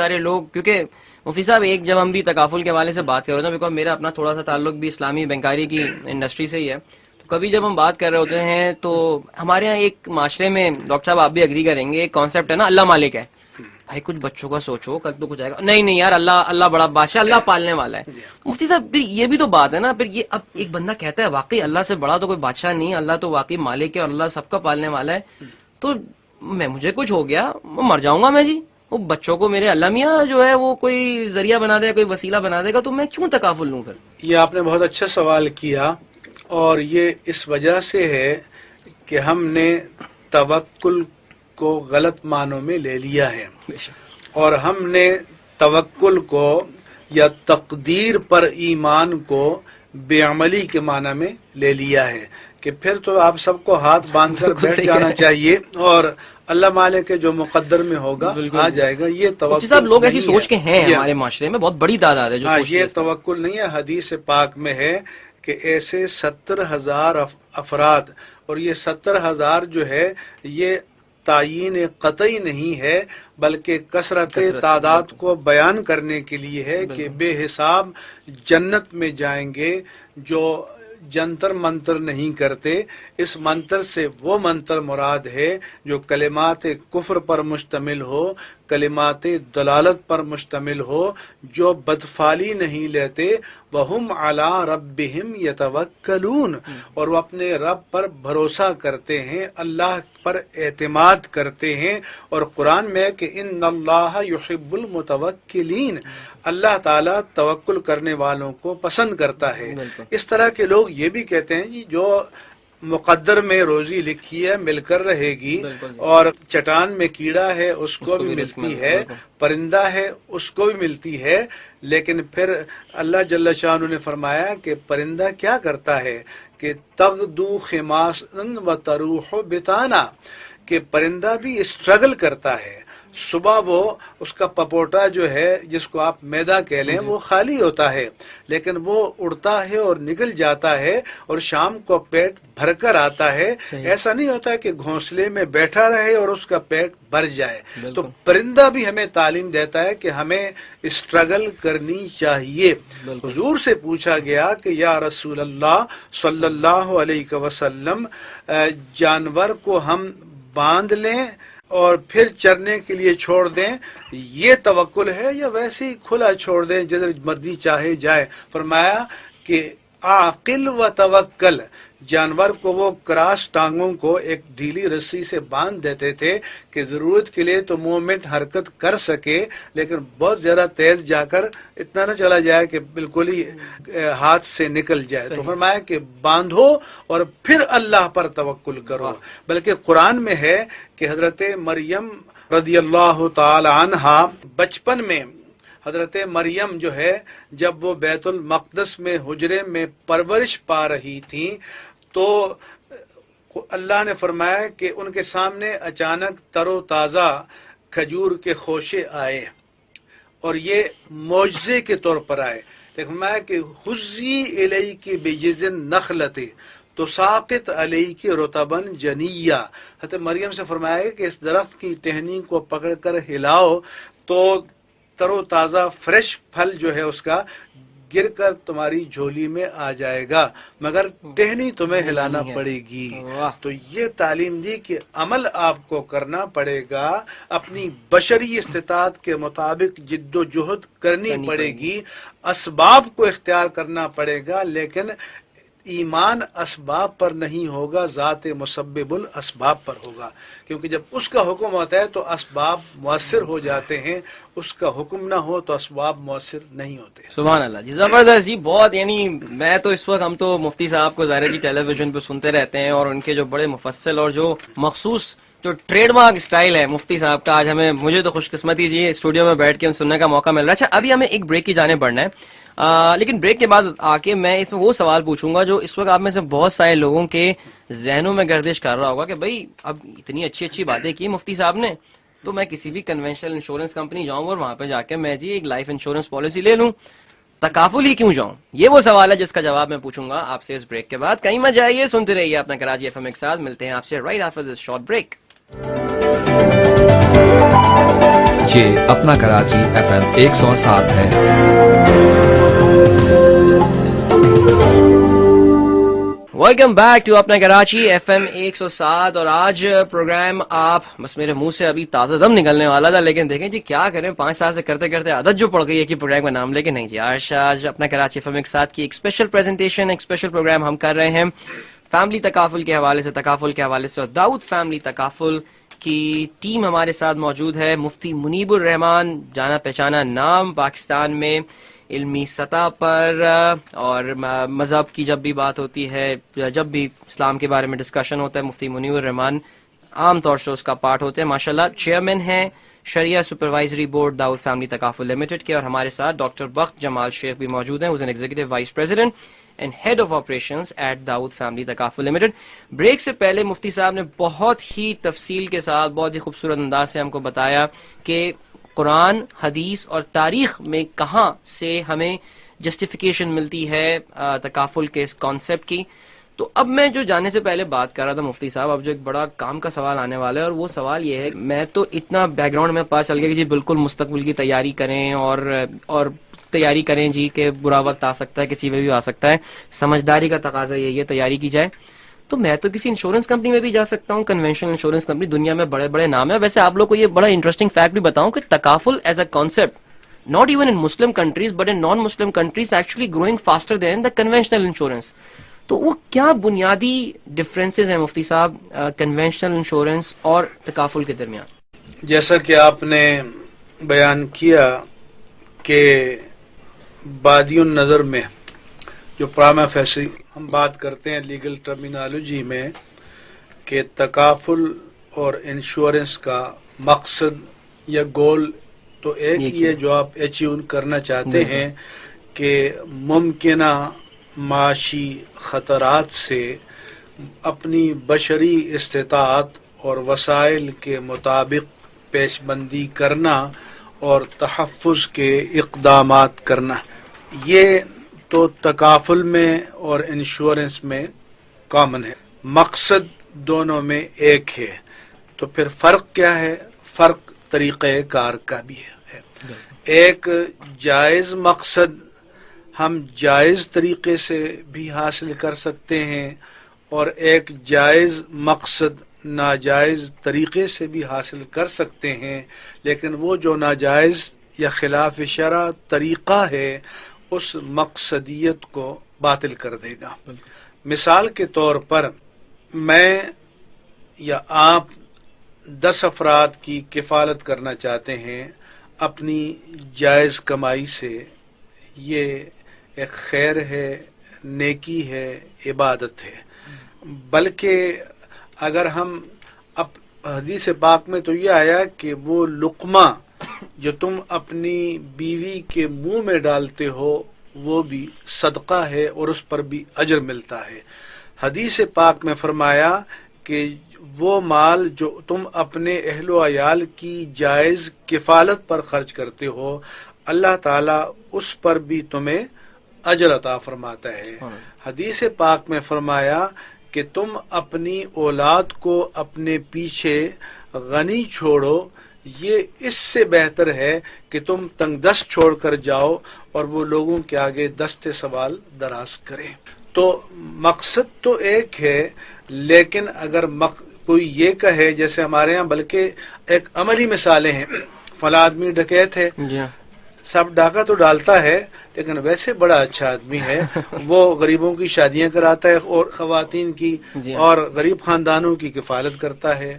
سارے لوگ، کیونکہ مفتی صاحب ایک جب ہم بھی تکافل کے حوالے سے بات کر رہے ہوتے ہیں، بیکاز میرا اپنا تھوڑا سا تعلق بھی اسلامی بینکاری کی انڈسٹری سے ہی ہے، تو کبھی جب ہم بات کر رہے ہوتے ہیں تو ہمارے یہاں ایک معاشرے میں، ڈاکٹر صاحب آپ بھی اگری کریں گے، ایک کانسیپٹ ہے نا، اللہ مالک ہے. بھائی کچھ بچوں کا سوچو، کل تو کچھ آئے گا. نہیں یار، اللہ بڑا بادشاہ، اللہ پالنے والا ہے. مفتی صاحب پھر یہ بھی تو بات ہے نا، پھر یہ اب ایک بندہ کہتا ہے واقعی اللہ سے بڑا تو کوئی بادشاہ نہیں، اللہ تو واقعی مالک ہے اور اللہ سب کا پالنے والا ہے، تو مجھے کچھ ہو گیا مر جاؤں گا میں جی، وہ بچوں کو میرے اللہ میاں جو ہے وہ کوئی ذریعہ بنا دے، کوئی وسیلہ بنا دے گا، تو میں کیوں تکافل لوں پھر؟ یہ آپ نے بہت اچھا سوال کیا، اور یہ اس وجہ سے ہے کہ ہم نے توکل کو غلط معنوں میں لے لیا ہے، اور ہم نے توکل کو یا تقدیر پر ایمان کو بے عملی کے معنی میں لے لیا ہے، کہ پھر تو آپ سب کو ہاتھ باندھ کر بیٹھ جانا چاہیے اور اللہ مالک کے جو مقدر میں ہوگا آ جائے گا. یہ توکل صاحب لوگ ایسی نہیں سوچ کے ہیں ہے. ہمارے معاشرے میں بہت بڑی تعداد ہے جو سوچتی ہے یہ اس طرح. توکل نہیں ہے. حدیث پاک میں ہے کہ ایسے 70,000 افراد، اور یہ 70,000 جو ہے یہ تعیین قطعی نہیں ہے، بلکہ کثرت تعداد کو بیان کرنے کے لیے ہے کہ بے حساب جنت میں جائیں گے جو جنتر منتر نہیں کرتے. اس منتر سے وہ منتر مراد ہے جو کلمات کفر پر مشتمل ہو، کلمات دلالت پر مشتمل ہو، جو بدفالی نہیں لیتے، وَهُمْ عَلَىٰ رَبِّهِمْ يَتَوَكَّلُونَ، اور وہ اپنے رب پر بھروسہ کرتے ہیں، اللہ پر اعتماد کرتے ہیں. اور قرآن میں کہ ان اللہ یحب المتوکلین، اللہ تعالیٰ توکل کرنے والوں کو پسند کرتا ہے. اس طرح کے لوگ یہ بھی کہتے ہیں جی جو مقدر میں روزی لکھی ہے مل کر رہے گی، اور چٹان میں کیڑا ہے اس کو بھی ملتی ہے، پرندہ ہے اس کو بھی ملتی ہے. لیکن پھر اللہ جل شانہ نے فرمایا کہ پرندہ کیا کرتا ہے کہ تغدو خماسا وتروح بطانا، کہ پرندہ بھی اسٹرگل کرتا ہے. صبح وہ اس کا پپوٹا جو ہے جس کو آپ میدا کہہ لیں وہ خالی ہوتا ہے، لیکن وہ اڑتا ہے اور نکل جاتا ہے اور شام کو پیٹ بھر کر آتا ہے. ایسا نہیں ہوتا کہ گھونسلے میں بیٹھا رہے اور اس کا پیٹ بھر جائے. تو پرندہ بھی ہمیں تعلیم دیتا ہے کہ ہمیں اسٹرگل کرنی چاہیے. حضور سے پوچھا گیا کہ یا رسول اللہ صلی اللہ علیہ وسلم، جانور کو ہم باندھ لیں اور پھر چرنے کے لیے چھوڑ دیں، یہ توکل ہے یا ویسے ہی کھلا چھوڑ دیں جدھر مرضی چاہے جائے؟ فرمایا کہ عاقل و توکل، جانور کو وہ کراس ٹانگوں کو ایک ڈھیلی رسی سے باندھ دیتے تھے کہ ضرورت کے لیے تو موومنٹ حرکت کر سکے، لیکن بہت زیادہ تیز جا کر اتنا نہ چلا جائے کہ بالکل ہی ہاتھ سے نکل جائے. تو فرمایا کہ باندھو اور پھر اللہ پر توکل کرو. بلکہ قرآن میں ہے کہ حضرت مریم رضی اللہ تعالی عنہا بچپن میں، حضرت مریم جو ہے جب وہ بیت المقدس میں حجرے میں پرورش پا رہی تھی تو اللہ نے فرمایا کہ ان کے سامنے اچانک تر و تازہ کھجور کے خوشے آئے، اور یہ معجزے کے طور پر آئے. فرمایا کہ حزی الیک بجذع النخلۃ تساقط علیک رطبا جنیا. حضرت مریم سے فرمایا کہ اس درخت کی ٹہنی کو پکڑ کر ہلاؤ تو تر و تازہ فریش پھل جو ہے اس کا گر کر تمہاری جھولی میں آ جائے گا، مگر ٹہنی تمہیں ہلانا پڑے گی. تو یہ تعلیم دی کہ عمل آپ کو کرنا پڑے گا، اپنی بشری استطاعت کے مطابق جد و جہد کرنی پڑے گی، اسباب کو اختیار کرنا پڑے گا، لیکن ایمان اسباب پر نہیں ہوگا، ذات مسبب الاسباب پر ہوگا. کیونکہ جب اس کا حکم ہوتا ہے تو اسباب مؤثر ہو جاتے ہیں، اس کا حکم نہ ہو تو اسباب مؤثر نہیں ہوتے. سبحان اللہ جی، زبردست جی. بہت یعنی میں تو اس وقت، ہم تو مفتی صاحب کو ظاہر جی ٹیلی ویژن پہ سنتے رہتے ہیں، اور ان کے جو بڑے مفصل اور جو مخصوص جو ٹریڈ مارک اسٹائل ہے مفتی صاحب کا، آج مجھے تو خوش قسمتی جی اسٹوڈیو میں بیٹھ کے سننے کا موقع مل رہا ہے. اچھا ابھی ہمیں ایک بریک کی جانب بڑھنا ہے، لیکن بریک کے بعد آ کے میں اس میں وہ سوال پوچھوں گا جو اس وقت آپ میں سے بہت سارے لوگوں کے ذہنوں میں گردش کر رہا ہوگا کہ بھائی اب اتنی اچھی اچھی باتیں کی مفتی صاحب نے، تو میں کسی بھی کنونشنل انشورنس کمپنی جاؤں اور وہاں پہ جا کے میں جی ایک لائف انشورنس پالیسی لے لوں، تکافل ہی کیوں جاؤں؟ یہ وہ سوال ہے جس کا جواب میں پوچھوں گا آپ سے اس بریک کے بعد. کہیں مت جائیے، سنتے رہیے اپنا کراچی ایف ایم کے ساتھ. ملتے ہیں آپ سے right after this short break. یہ اپنا کراچی FM 107 ہے۔ ویلکم بیک ٹو اپنا کراچی FM 107، اور آج پروگرام آپ بس میرے منہ سے ابھی تازہ دم نکلنے والا تھا، لیکن دیکھیں جی کیا کریں، 5 سال سے کرتے کرتے عادت جو پڑ گئی ہے کہ پروگرام کا نام، لیکن نہیں جی آج اپنا کراچی FM 107 کی ایک اسپیشل پریزنٹیشن، ایک اسپیشل پروگرام ہم کر رہے ہیں فیملی تکافل کے حوالے سے، اور داؤد فیملی تکافل کی ٹیم ہمارے ساتھ موجود ہے۔ مفتی منیب الرحمان، جانا پہچانا نام پاکستان میں علمی سطح پر، اور مذہب کی جب بھی بات ہوتی ہے، جب بھی اسلام کے بارے میں ڈسکشن ہوتا ہے، مفتی منیب الرحمان عام طور سے اس کا پارٹ ہوتے ہیں۔ ماشاءاللہ چیئرمین ہیں شریعہ سپروائزری بورڈ داؤد فیملی تکافل لمیٹڈ کے، اور ہمارے ساتھ ڈاکٹر بخت جمال شیخ بھی موجود ہیں، executive vice president and head of operations at Dawood family Takaful limited. Break سے پہلے مفتی صاحب نے بہت ہی تفصیل کے ساتھ، بہت ہی خوبصورت انداز سے ہم کو بتایا کہ قرآن، حدیث اور تاریخ میں کہاں سے ہمیں جسٹیفیکیشن ملتی ہے تکافل کے اس کانسیپٹ کی۔ تو اب میں جو جانے سے پہلے بات کر رہا تھا مفتی صاحب، اب جو ایک بڑا کام کا سوال آنے والا ہے، اور وہ سوال یہ ہے، میں تو اتنا بیک گراؤنڈ میں پتا چل گیا کہ جی بالکل مستقبل کی تیاری کریں اور تیاری کریں جی کہ برا وقت آ سکتا ہے، کسی میں بھی آ سکتا ہے، سمجھداری کا تقاضا یہی ہے، تیاری کی جائے۔ تو میں تو کسی انشورنس کمپنی میں بھی جا سکتا ہوں، کنونشنل انشورنس کمپنی، دنیا میں بڑے بڑے نام ہیں۔ ویسے آپ لوگ کو یہ بڑا انٹرسٹنگ فیکٹ بھی بتاؤں کہ takaful as a concept not even in Muslim countries but in non-Muslim countries actually growing faster than the conventional insurance۔ تو وہ کیا بنیادی ڈفرینسز ہیں مفتی صاحب کنونشنل انشورنس اور تکافل کے درمیان؟ جیسا کہ آپ نے بیان کیا کہ بادی النظر میں جو پراما فیسی ہم بات کرتے ہیں لیگل ٹرمینالوجی میں کہ تکافل اور انشورنس کا مقصد یا گول تو ایک ہی ہے جو آپ اچیو کرنا چاہتے ہیں کہ ممکنہ معاشی خطرات سے اپنی بشری استطاعت اور وسائل کے مطابق پیش بندی کرنا اور تحفظ کے اقدامات کرنا۔ یہ تو تکافل میں اور انشورنس میں کامن ہے، مقصد دونوں میں ایک ہے۔ تو پھر فرق کیا ہے؟ فرق طریقہ کار کا بھی ہے۔ ایک جائز مقصد ہم جائز طریقے سے بھی حاصل کر سکتے ہیں، اور ایک جائز مقصد ناجائز طریقے سے بھی حاصل کر سکتے ہیں، لیکن وہ جو ناجائز یا خلاف شرع طریقہ ہے اس مقصدیت کو باطل کر دے گا۔ مثال کے طور پر میں یا آپ 10 افراد کی کفالت کرنا چاہتے ہیں اپنی جائز کمائی سے، یہ ایک خیر ہے، نیکی ہے، عبادت ہے۔ بلکہ اگر ہم حدیث پاک میں تو یہ آیا کہ وہ لقمہ جو تم اپنی بیوی کے منہ میں ڈالتے ہو وہ بھی صدقہ ہے اور اس پر بھی اجر ملتا ہے۔ حدیث پاک میں فرمایا کہ وہ مال جو تم اپنے اہل و عیال کی جائز کفالت پر خرچ کرتے ہو، اللہ تعالیٰ اس پر بھی تمہیں اجر عطا فرماتا ہے۔ حدیث پاک میں فرمایا کہ تم اپنی اولاد کو اپنے پیچھے غنی چھوڑو، یہ اس سے بہتر ہے کہ تم تنگ دست چھوڑ کر جاؤ اور وہ لوگوں کے آگے دست سوال دراز کریں۔ تو مقصد تو ایک ہے، لیکن اگر کوئی یہ کہے، جیسے ہمارے ہاں بلکہ ایک عملی مثالیں ہیں، فلاں آدمی ڈکیت ہے، سب ڈاکہ تو ڈالتا ہے لیکن ویسے بڑا اچھا آدمی ہے، وہ غریبوں کی شادیاں کراتا ہے اور خواتین کی اور غریب خاندانوں کی کفالت کرتا ہے۔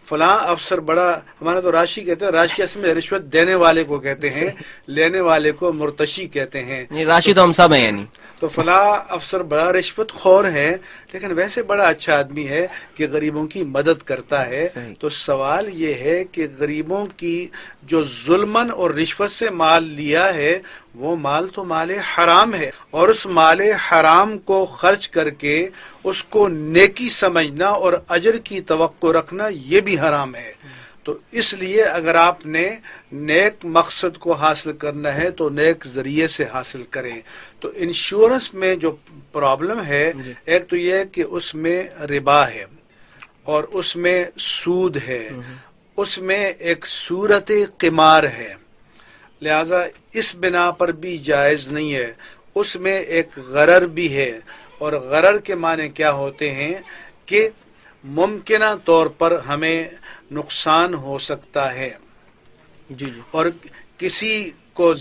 فلاں افسر بڑا، ہمارا تو راشی کہتے ہیں، راشی اصل میں رشوت دینے والے کو کہتے ہیں، لینے والے کو مرتشی کہتے ہیں۔ راشی تو ہم سب ہیں یعنی۔ تو فلاں افسر بڑا رشوت خور ہے لیکن ویسے بڑا اچھا آدمی ہے کہ غریبوں کی مدد کرتا ہے۔ تو سوال یہ ہے کہ غریبوں کی جو ظلمن اور رشوت سے مال لیا ہے وہ مال تو مال حرام ہے، اور اس مال حرام کو خرچ کر کے اس کو نیکی سمجھنا اور اجر کی توقع رکھنا یہ بھی حرام ہے۔ تو اس لیے اگر آپ نے نیک مقصد کو حاصل کرنا ہے تو نیک ذریعے سے حاصل کریں۔ تو انشورنس میں جو پرابلم ہے، ایک تو یہ ہے کہ اس میں ربا ہے اور اس میں سود ہے، اس میں ایک صورت قمار ہے، لہذا اس بنا پر بھی جائز نہیں ہے. اس میں ایک غرر بھی ہے، اور غرر کے معنی کیا ہوتے ہیں کہ ممکنہ طور پر ہمیں نقصان ہو سکتا ہے جی جی اور کسی کو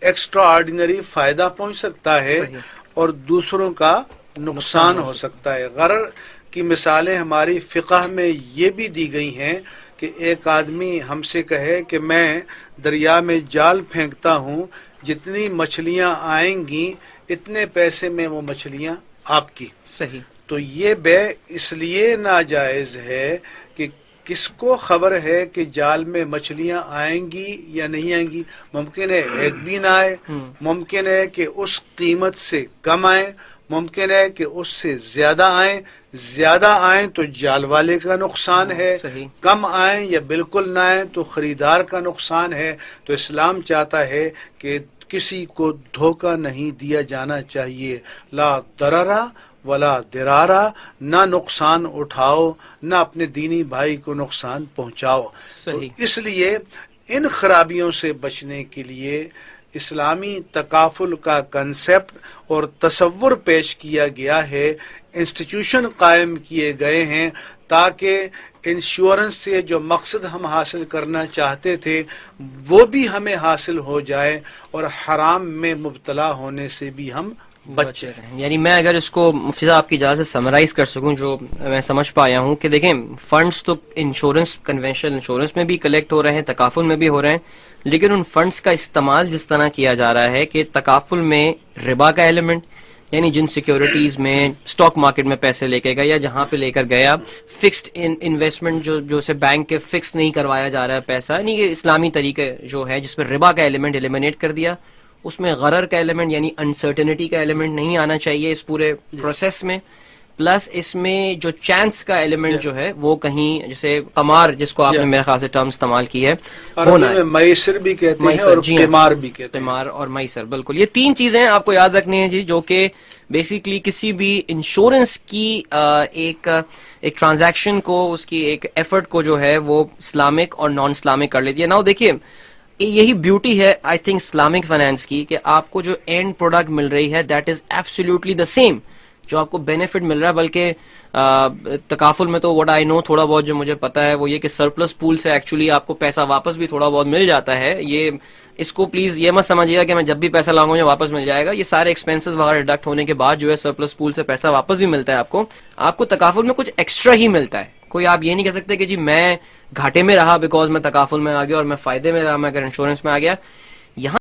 ایکسٹرا آرڈینری فائدہ پہنچ سکتا ہے صحیح. اور دوسروں کا نقصان ہو سکتا ہے. غرر کی مثالیں ہماری فقہ میں یہ بھی دی گئی ہیں کہ ایک آدمی ہم سے کہے کہ میں دریا میں جال پھینکتا ہوں، جتنی مچھلیاں آئیں گی اتنے پیسے میں وہ مچھلیاں آپ کی. صحیح. تو یہ بے اس لیے ناجائز ہے کہ کس کو خبر ہے کہ جال میں مچھلیاں آئیں گی یا نہیں آئیں گی؟ ممکن ہے ایک بھی نہ آئے، ممکن ہے کہ اس قیمت سے کم آئیں، ممکن ہے کہ اس سے زیادہ آئیں. زیادہ آئیں تو جال والے کا نقصان ہے، صحیح. کم آئیں یا بالکل نہ آئیں تو خریدار کا نقصان ہے. تو اسلام چاہتا ہے کہ کسی کو دھوکہ نہیں دیا جانا چاہیے. لا ضرر ولا درارا، نہ نقصان اٹھاؤ نہ اپنے دینی بھائی کو نقصان پہنچاؤ. صحیح. تو اس لیے ان خرابیوں سے بچنے کے لیے اسلامی تکافل کا کنسپٹ اور تصور پیش کیا گیا ہے، انسٹیٹیوشن قائم کیے گئے ہیں تاکہ انشورنس سے جو مقصد ہم حاصل کرنا چاہتے تھے وہ بھی ہمیں حاصل ہو جائے اور حرام میں مبتلا ہونے سے بھی ہم بچ جائیں. یعنی میں اگر اس کو مفتی صاحب آپ کی اجازت سے سمرائز کر سکوں جو میں سمجھ پایا ہوں کہ دیکھیں فنڈز تو انشورنس کنونشنل انشورنس میں بھی کلیکٹ ہو رہے ہیں، تکافل میں بھی ہو رہے ہیں، لیکن ان فنڈز کا استعمال جس طرح کیا جا رہا ہے کہ تکافل میں ربا کا ایلیمنٹ، یعنی جن سیکیورٹیز میں اسٹاک مارکیٹ میں پیسے لے کے گیا یا جہاں پہ لے کر گیا فکسڈ انویسٹمنٹ جو سے بینک کے فکس نہیں کروایا جا رہا ہے پیسہ، یعنی کہ اسلامی طریقے جو ہے جس پہ ربا کا ایلیمنٹ ایلیمنیٹ کر دیا، اس میں غرر کا ایلیمنٹ یعنی انسرٹنٹی کا ایلیمنٹ نہیں آنا چاہیے اس پورے پروسیس میں. پلس اس میں جو چانس کا ایلیمنٹ جو ہے وہ کہیں جیسے قمار جس کو آپ نے میرے خیال سے ٹرم استعمال کی ہے وہ نہ عربی میں میسر بھی کہتے ہیں میسر، اور جی ہاں، قمار بھی کہتے ہیں. قمار اور میسر، بالکل. یہ تین چیزیں آپ کو یاد رکھنی ہیں جی، جو کہ بیسیکلی کسی بھی انشورنس کی ایک ٹرانزیکشن کو، اس کی ایک ایفرٹ کو جو ہے وہ اسلامک اور نان اسلامک کر لیتی ہے. نا دیکھیے یہی بیوٹی ہے آئی تھنک اسلامک فائنانس کی کہ آپ کو جو اینڈ پروڈکٹ مل رہی ہے that is absolutely the same, جو آپ کو بینیفٹ مل رہا ہے. بلکہ تکافل میں تو وٹ آئی نو تھوڑا بہت جو مجھے پتا ہے وہ یہ کہ سرپلس پول سے ایکچولی آپ کو پیسہ واپس بھی تھوڑا بہت مل جاتا ہے. یہ اس کو پلیز یہ مت سمجھیے گا کہ میں جب بھی پیسہ لاؤں گا مجھے واپس مل جائے گا. یہ سارے ایکسپینسز وغیرہ ڈیڈکٹ ہونے کے بعد جو ہے سرپلس پول سے پیسہ واپس بھی ملتا ہے. آپ کو تکافل میں کچھ ایکسٹرا ہی ملتا ہے. کوئی آپ یہ نہیں کہہ سکتے کہ جی میں گھاٹے میں رہا بیکاز میں تکافل میں آ گیا اور میں فائدے میں رہا میں اگر انشورنس میں آ گیا. یہاں